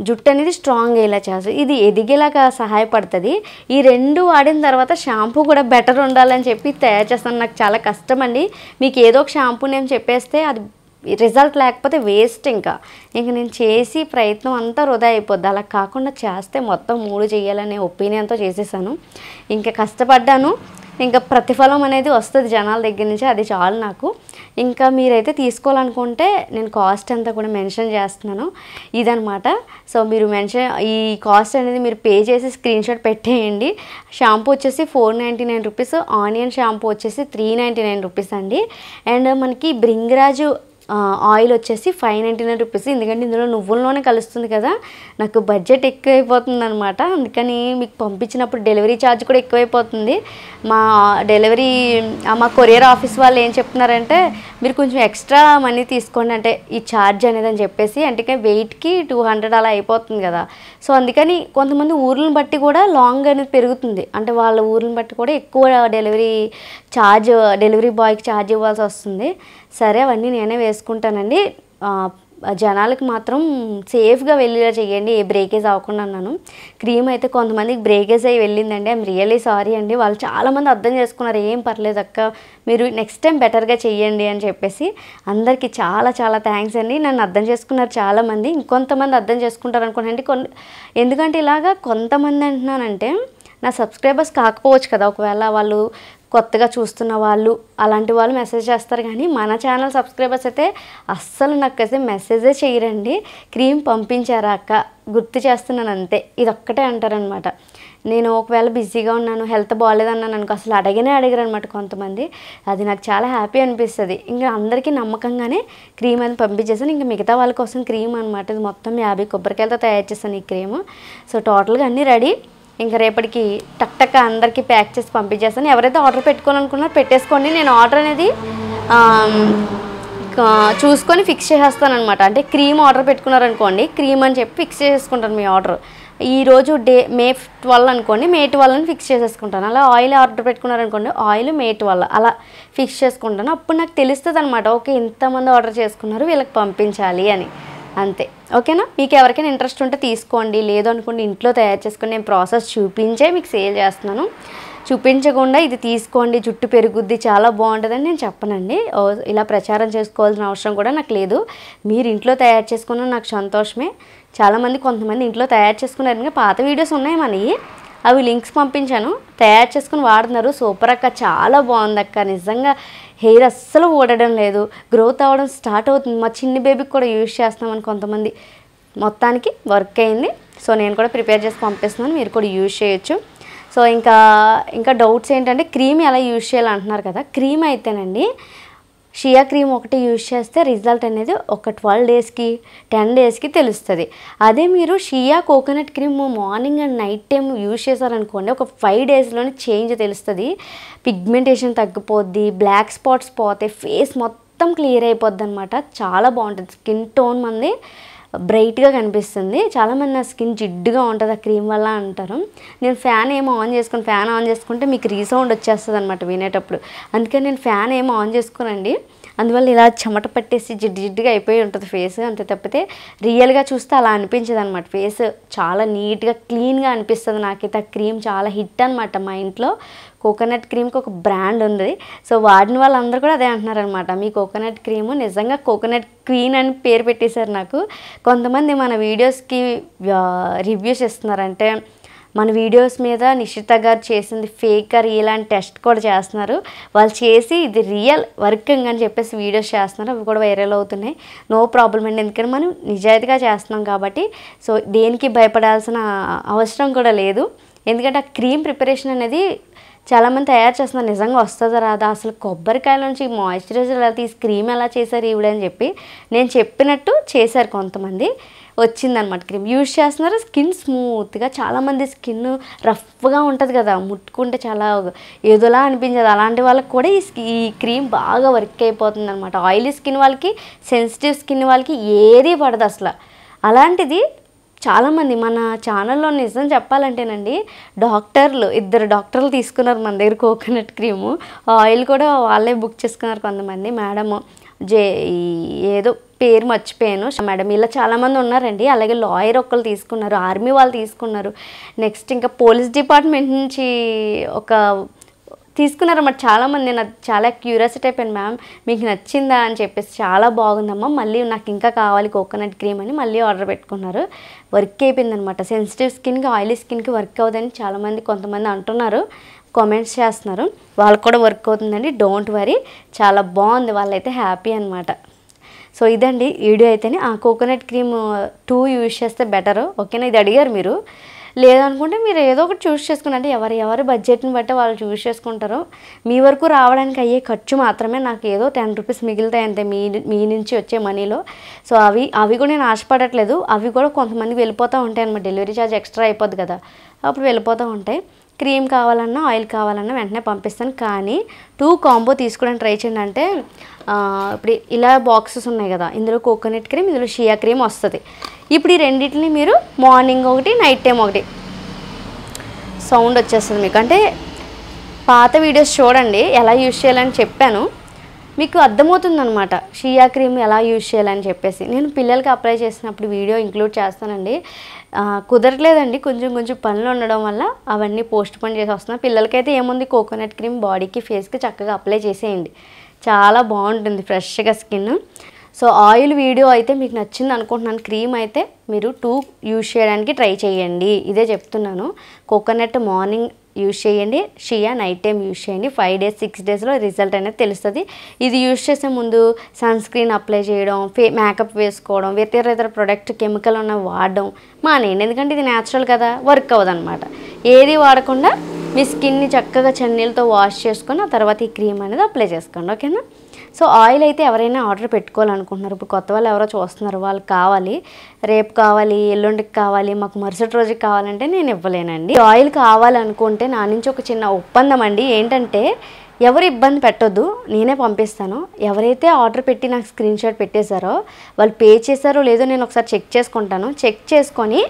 జుట్టు అనేది స్ట్రాంగ్ అయ్యేలా చేస్తుంది, ఇది ఎదిగేలాగా సహాయపడుతుంది. ఈ 2 వాడిన తర్వాత షాంపూ కూడా బెటర్ ఉండాలని చెప్పి తయారు చేస్తాను. నాకు చాలా కష్టం అండి, మీకు ఏదో ఒక షాంపూ నేను చెప్పేస్తే అది రిజల్ట్ లేకపోతే వేస్ట్. ఇంక నేను చేసి ప్రయత్నం అంతా వృధా అయిపోద్ది. అలా కాకుండా చేస్తే మొత్తం 3 చేయాలనే ఒపీనియన్తో చేసేసాను. ఇంకా కష్టపడ్డాను, ఇంకా ప్రతిఫలం అనేది వస్తుంది జనాల దగ్గర నుంచి, అది చాలు నాకు. ఇంకా మీరైతే తీసుకోవాలనుకుంటే నేను కాస్ట్ అంతా కూడా మెన్షన్ చేస్తున్నాను, ఇదనమాట. సో మీరు ఈ కాస్ట్ అనేది మీరు పే చేసి స్క్రీన్ షాట్ పెట్టేయండి. షాంపూ వచ్చేసి 499 రూపీస్, ఆనియన్ షాంపూ వచ్చేసి 399 రూపీస్ అండి. అండ్ మనకి బ్రింగ్రాజు ఆయిల్ వచ్చేసి 599 రూపీస్. ఎందుకంటే ఇందులో నువ్వుల నూనె కలుస్తుంది కదా, నాకు బడ్జెట్ ఎక్కువైపోతుంది అనమాట. అందుకని మీకు పంపించినప్పుడు డెలివరీ ఛార్జ్ కూడా ఎక్కువైపోతుంది. మా కొరియర్ ఆఫీస్ వాళ్ళు ఏం చెప్తున్నారంటే మీరు కొంచెం ఎక్స్ట్రా మనీ తీసుకోండి, అంటే ఈ ఛార్జ్ అనేది అని చెప్పేసి. అంటే వెయిట్కి 200 అలా అయిపోతుంది కదా. సో అందుకని కొంతమంది ఊర్లను బట్టి కూడా లాంగ్ అనేది పెరుగుతుంది, అంటే వాళ్ళ ఊర్లను బట్టి కూడా ఎక్కువ డెలివరీ బాయ్కి ఛార్జ్ ఇవ్వాల్సి వస్తుంది. సరే అవన్నీ నేనే వేసుకుంటానండి. జనాలకు మాత్రం సేఫ్గా వెళ్ళేలా చేయండి, ఏ బ్రేకేజ్ అవ్వకుండా అన్నాను. క్రీమ్ అయితే కొంతమందికి బ్రేకేజ్ అయ్యి వెళ్ళిందండి. ఐఎమ్ రియల్లీ సారీ అండి. వాళ్ళు చాలామంది అర్థం చేసుకున్నారు, ఏం పర్లేదు అక్క, మీరు నెక్స్ట్ టైం బెటర్గా చెయ్యండి అని చెప్పేసి. అందరికీ చాలా చాలా థ్యాంక్స్ అండి. నన్ను అర్థం చేసుకున్నారు చాలామంది. ఇంకొంతమంది అర్థం చేసుకుంటారు అనుకోండి. ఎందుకంటే ఇలాగా కొంతమంది అంటున్నానంటే నా సబ్స్క్రైబర్స్ కాకపోవచ్చు కదా, ఒకవేళ వాళ్ళు కొత్తగా చూస్తున్న వాళ్ళు అలాంటి వాళ్ళు మెసేజ్ చేస్తారు. కానీ మన ఛానల్ సబ్స్క్రైబర్స్ అయితే అస్సలు నాకు అయితే మెసేజే చేయరండి. క్రీమ్ పంపించారా అక్క, గుర్తు చేస్తున్నాను అంతే, ఇది ఒక్కటే అంటారనమాట. నేను ఒకవేళ బిజీగా ఉన్నాను, హెల్త్ బాగాలేదన్నాను అనుకో, అసలు అడగరు అనమాట కొంతమంది. అది నాకు చాలా హ్యాపీ అనిపిస్తుంది. ఇంకా అందరికీ నమ్మకంగానే క్రీమ్ అని పంపించేసాను. ఇంకా మిగతా వాళ్ళ కోసం క్రీమ్ అనమాట. ఇది మొత్తం 50 కొబ్బరికాయలతో తయారు చేశాను ఈ క్రీము. సో టోటల్గా అన్నీ రెడీ. ఇంకా రేపటికి టక్ అందరికీ ప్యాక్ చేసి పంపించేస్తాను. ఎవరైతే ఆర్డర్ పెట్టుకోవాలనుకున్నారో పెట్టేసుకోండి. నేను ఆర్డర్ అనేది చూసుకొని ఫిక్స్ చేసేస్తాను అనమాట. అంటే క్రీమ్ ఆర్డర్ పెట్టుకున్నారనుకోండి, క్రీమ్ అని చెప్పి ఫిక్స్ చేసేసుకుంటాను మీ ఆర్డర్. ఈరోజు మే 12 అనుకోండి, మే 12 అని ఫిక్స్ చేసేసుకుంటాను. అలా ఆయిల్ ఆర్డర్ పెట్టుకున్నారనుకోండి, ఆయిల్ మే 12 అలా ఫిక్స్ చేసుకుంటాను. అప్పుడు నాకు తెలుస్తుంది అనమాట, ఓకే ఇంతమంది ఆర్డర్ చేసుకున్నారు, వీళ్ళకి పంపించాలి అని. అంతే, ఓకేనా? మీకు ఎవరికైనా ఇంట్రెస్ట్ ఉంటే తీసుకోండి, లేదు అనుకోండి ఇంట్లో తయారు చేసుకొని నేను ప్రాసెస్ చూపించే మీకు సేల్ చేస్తున్నాను. చూపించకుండా ఇది తీసుకోండి జుట్టు పెరుగుద్ది చాలా బాగుంటుందని నేను చెప్పనండి. ఇలా ప్రచారం చేసుకోవాల్సిన అవసరం కూడా నాకు లేదు. మీరు ఇంట్లో తయారు చేసుకున్న నాకు సంతోషమే. చాలామంది కొంతమంది ఇంట్లో తయారు చేసుకున్నారు, పాత వీడియోస్ ఉన్నాయి మనవి, అవి లింక్స్ పంపించాను, తయారు చేసుకుని వాడుతున్నారు. సూపర్ అక్క, చాలా బాగుంది అక్క, నిజంగా హెయిర్ అస్సలు ఊడడం లేదు, గ్రోత్ అవ్వడం స్టార్ట్ అవుతుంది, మా చిన్ని బేబీకి కూడా యూజ్ చేస్తున్నామని కొంతమంది. మొత్తానికి వర్క్ అయింది. సో నేను కూడా ప్రిపేర్ చేసి పంపిస్తున్నాను, మీరు కూడా యూజ్ చేయొచ్చు. సో ఇంకా డౌట్స్ ఏంటంటే క్రీమ్ ఎలా యూజ్ చేయాలంటున్నారు కదా. క్రీమ్ అయితేనండి షియా క్రీమ్ ఒకటి యూజ్ చేస్తే రిజల్ట్ అనేది ఒక 12 డేస్కి 10 డేస్కి తెలుస్తుంది. అదే మీరు shea coconut cream morning and night time use చేశారనుకోండి, ఒక 5 డేస్లోనే చేంజ్ తెలుస్తుంది. పిగ్మెంటేషన్ తగ్గిపోద్ది, బ్లాక్ స్పాట్స్ పోతాయి, ఫేస్ మొత్తం క్లియర్ అయిపోద్ది అనమాట. చాలా బాగుంటుంది, స్కిన్ టోన్ మంది బ్రైట్గా కనిపిస్తుంది. చాలామంది నా స్కిన్ జిడ్డుగా ఉంటుంది ఆ క్రీమ్ వల్ల అంటారు. నేను ఫ్యాన్ ఆన్ చేసుకుంటే మీకు రీసౌండ్ వచ్చేస్తుంది అనమాట వినేటప్పుడు. అందుకని నేను ఫ్యాన్ ఆన్ చేసుకోనండి. అందువల్ల ఇలా చెమట పట్టేసి జిడ్డుగా అయిపోయి ఉంటుంది ఫేస్. అంతే తప్పితే రియల్గా చూస్తే అలా అనిపించదు అనమాట. ఫేస్ చాలా నీట్గా క్లీన్గా అనిపిస్తుంది నాకైతే. ఆ క్రీమ్ చాలా హిట్ అనమాట. మా ఇంట్లో కోకోనట్ క్రీమ్కి ఒక బ్రాండ్ ఉంది. సో వాడిన వాళ్ళందరూ కూడా అదే అంటున్నారనమాట, మీ కోకోనట్ క్రీము నిజంగా కోకోనట్ క్వీన్ అని పేరు పెట్టేశారు నాకు. కొంతమంది మన వీడియోస్కి రివ్యూస్ ఇస్తున్నారంటే మన వీడియోస్ మీద నిషిత గారు చేసింది ఫేక్ రియల్ అని టెస్ట్ కూడా చేస్తున్నారు. వాళ్ళు చేసి ఇది రియల్ వర్కింగ్ అని చెప్పేసి వీడియోస్ చేస్తున్నారు, అవి కూడా వైరల్ అవుతున్నాయి. నో ప్రాబ్లం అండి, ఎందుకంటే మనం నిజాయితీగా చేస్తున్నాం కాబట్టి. సో దేనికి భయపడాల్సిన అవసరం కూడా లేదు. ఎందుకంటే ఆ క్రీమ్ ప్రిపరేషన్ అనేది చాలామంది తయారు చేస్తున్నారు, నిజంగా వస్తుందా రాదా, అసలు కొబ్బరికాయల నుంచి మాయిశ్చరైజర్ ఎలా తీసి క్రీమ్ ఎలా చేశారు ఈవిడని చెప్పి నేను చెప్పినట్టు చేశారు కొంతమంది, వచ్చిందనమాట క్రీమ్. యూజ్ చేస్తున్నారు, స్కిన్ స్మూత్గా. చాలామంది స్కిన్ రఫ్గా ఉంటుంది కదా, ముట్టుకుంటే చాలా ఏదోలా అనిపించదు, అలాంటి వాళ్ళకి కూడా ఈ క్రీమ్ బాగా వర్క్ అయిపోతుంది అనమాట. ఆయిలీ స్కిన్ వాళ్ళకి, సెన్సిటివ్ స్కిన్ వాళ్ళకి ఏది పడదు అసలు. అలాంటిది చాలామంది మన ఛానల్లో నిజం చెప్పాలంటేనండి, ఇద్దరు డాక్టర్లు తీసుకున్నారు మన దగ్గర కోకోనట్ క్రీము. ఆయిల్ కూడా వాళ్ళే బుక్ చేసుకున్నారు కొంతమంది. మేడము ఏదో పేరు మర్చిపోయాను మేడం, ఇలా చాలామంది ఉన్నారండి. అలాగే లాయర్ ఒకళ్ళు తీసుకున్నారు, ఆర్మీ వాళ్ళు తీసుకున్నారు, నెక్స్ట్ ఇంకా పోలీస్ డిపార్ట్మెంట్ నుంచి ఒక తీసుకున్నారన్నమాట చాలామంది. నాకు చాలా క్యూరియాసిటీ అయిపోయింది, మ్యామ్ మీకు నచ్చిందా అని చెప్పేసి. చాలా బాగుందమ్మా, మళ్ళీ నాకు ఇంకా కావాలి కోకోనట్ క్రీమ్ అని మళ్ళీ ఆర్డర్ పెట్టుకున్నారు. వర్క్ అయిపోయిందనమాట. సెన్సిటివ్ స్కిన్కి, ఆయిలీ స్కిన్కి వర్క్ అవుతుందని చాలామంది కొంతమంది అంటున్నారు, కామెంట్స్ చేస్తున్నారు. వాళ్ళకి కూడా వర్క్ అవుతుందండి, డోంట్ వరీ. చాలా బాగుంది, వాళ్ళైతే హ్యాపీ అనమాట. సో ఇదండి వీడియో అయితేనే. ఆ కోకోనట్ క్రీమ్ 2 యూజ్ చేస్తే బెటరు, ఓకేనా? ఇది అడిగారు మీరు. లేదనుకుంటే మీరు ఏదో ఒకటి చూస్ చేసుకుని, అంటే ఎవరి బడ్జెట్ని బట్టి వాళ్ళు చూస్ చేసుకుంటారు. మీ వరకు రావడానికి అయ్యే ఖర్చు మాత్రమే నాకు ఏదో 10 రూపీస్ మిగులుతాయి అంతే మీ నుంచి వచ్చే మనీలో. సో అవి కూడా నేను ఆశపడట్లేదు. అవి కూడా కొంతమందికి వెళ్ళిపోతూ ఉంటాయి అన్నమాట. డెలివరీ ఛార్జ్ ఎక్స్ట్రా అయిపోద్ది కదా, అప్పుడు వెళ్ళిపోతూ ఉంటాయి. క్రీమ్ కావాలన్నా ఆయిల్ కావాలన్నా వెంటనే పంపిస్తాను. కానీ 2 కాంబో తీసుకోవడానికి ట్రై చేయండి. అంటే ఇప్పుడు ఇలా బాక్సెస్ ఉన్నాయి కదా, ఇందులో కోకోనట్ క్రీమ్, ఇందులో షియా క్రీమ్ వస్తుంది. ఇప్పుడు ఈ రెండింటిని మీరు మార్నింగ్ ఒకటి, నైట్ టైం ఒకటి, సౌండ్ వచ్చేస్తుంది మీకు. అంటే పాత వీడియోస్ చూడండి ఎలా యూజ్ చేయాలని చెప్పాను. మీకు అర్థమవుతుందనమాట షియా క్రీమ్ ఎలా యూజ్ చేయాలని చెప్పేసి. నేను పిల్లలకి అప్లై చేసినప్పుడు వీడియో ఇంక్లూడ్ చేస్తానండి. కుదరట్లేదండి, కొంచెం కొంచెం పనులు ఉండడం వల్ల అవన్నీ పోస్ట్ పోన్ చేసి వస్తున్నాను. పిల్లలకైతే ఏముంది, కోకోనట్ క్రీమ్ బాడీకి ఫేస్కి చక్కగా అప్లై చేసేయండి, చాలా బాగుంటుంది ఫ్రెష్గా స్కిన్. సో ఆయిల్ వీడియో అయితే మీకు నచ్చింది అనుకుంటున్నాను. క్రీమ్ అయితే మీరు 2 యూజ్ చేయడానికి ట్రై చేయండి, ఇదే చెప్తున్నాను. కోకోనట్ మార్నింగ్ యూజ్ చేయండి, షియా నైట్ టైం యూజ్ చేయండి. 5 డేస్ 6 డేస్లో రిజల్ట్ అనేది తెలుస్తుంది. ఇది యూజ్ చేసే ముందు సన్ స్క్రీన్ అప్లై చేయడం, మేకప్ వేసుకోవడం, ఇతర ప్రొడక్ట్ కెమికల్ ఉన్న వాడడం మానేయండి. ఎందుకంటే ఇది న్యాచురల్ కదా, వర్క్ అవ్వదు అనమాట. ఏది వాడకుండా మీ స్కిన్ని చక్కగా చన్నీళ్ళతో వాష్ చేసుకొని ఆ తర్వాత ఈ క్రీమ్ అనేది అప్లై చేసుకోండి, ఓకేనా. సో ఆయిల్ అయితే ఎవరైనా ఆర్డర్ పెట్టుకోవాలనుకుంటున్నారు, ఇప్పుడు కొత్త వాళ్ళు ఎవరో చూస్తున్నారు, వాళ్ళకి కావాలి, రేపు కావాలి, ఎల్లుండికి కావాలి, మాకు మరుసటి రోజుకి కావాలంటే నేను ఇవ్వలేనండి. ఆయిల్ కావాలనుకుంటే నా నుంచి ఒక చిన్న ఒప్పందం అండి, ఏంటంటే ఎవరు ఇబ్బంది పెట్టొద్దు, నేనే పంపిస్తాను. ఎవరైతే ఆర్డర్ పెట్టి నాకు స్క్రీన్ షాట్ పెట్టేశారో వాళ్ళు పే చేశారో లేదో నేను ఒకసారి చెక్ చేసుకుంటాను. చెక్ చేసుకొని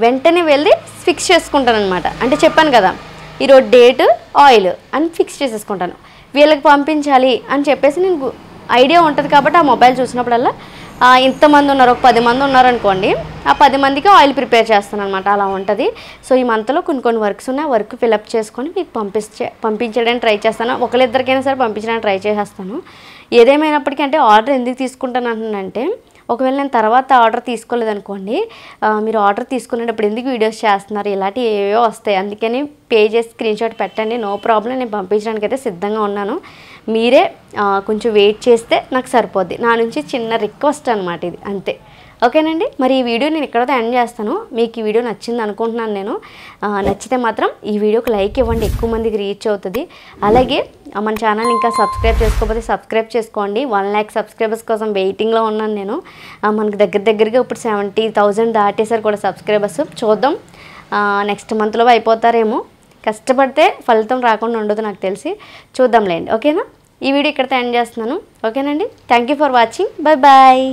వెంటనే వెళ్ళి ఫిక్స్ చేసుకుంటాను అనమాట. అంటే చెప్పాను కదా, ఈరోజు డేట్ ఆయిల్ అని ఫిక్స్ చేసేసుకుంటాను. వీళ్ళకి పంపించాలి అని చెప్పేసి నేను ఐడియా ఉంటుంది కాబట్టి ఆ మొబైల్ చూసినప్పుడల్లా ఇంతమంది ఉన్నారు, ఒక 10 మంది ఉన్నారనుకోండి, ఆ 10 మందికి ఆయిల్ ప్రిపేర్ చేస్తాను అనమాట, అలా ఉంటుంది. సో ఈ మంత్లో కొన్ని వర్క్స్ ఉన్నాయి, వర్క్ ఫిలప్ చేసుకొని మీకు పంపించడానికి ట్రై చేస్తాను. ఒకరిద్దరికైనా సరే పంపించడానికి ట్రై చేసేస్తాను. ఏదేమైనప్పటికీ అంటే ఆర్డర్ ఎందుకు తీసుకుంటాను అంటున్నానంటే, ఒకవేళ నేను తర్వాత ఆర్డర్ తీసుకోలేదనుకోండి, మీరు ఆర్డర్ తీసుకునేటప్పుడు ఎందుకు వీడియోస్ చేస్తున్నారు, ఇలాంటివి ఏవో వస్తాయి, అందుకని పే చేసి స్క్రీన్ షాట్ పెట్టండి, నో ప్రాబ్లం, నేను పంపించడానికి అయితే సిద్ధంగా ఉన్నాను. మీరే కొంచెం వెయిట్ చేస్తే నాకు సరిపోద్ది. నా నుంచి చిన్న రిక్వెస్ట్ అనమాట ఇది, అంతే, ఓకేనండి. మరి ఈ వీడియో నేను ఇక్కడతో ఎండ్ చేస్తాను. మీకు ఈ వీడియో నచ్చింది అనుకుంటున్నాను నేను. నచ్చితే మాత్రం ఈ వీడియోకి లైక్ ఇవ్వండి, ఎక్కువ మందికి రీచ్ అవుతుంది. అలాగే మన ఛానల్ ఇంకా సబ్స్క్రైబ్ చేసుకోకపోతే సబ్స్క్రైబ్ చేసుకోండి. 1 lakh సబ్స్క్రైబర్స్ కోసం వెయిటింగ్లో ఉన్నాను నేను. మనకు దగ్గరగా ఇప్పుడు 70,000 దాటేసారు కూడా సబ్స్క్రైబర్స్. చూద్దాం, నెక్స్ట్ మంత్లో అయిపోతారేమో. కష్టపడితే ఫలితం రాకుండా ఉండదు నాకు తెలిసి, చూద్దాంలేండి, ఓకేనా. ఈ వీడియో ఇక్కడితో ఎండ్ చేస్తున్నాను, ఓకేనండి. Thank you for watching, bye bye.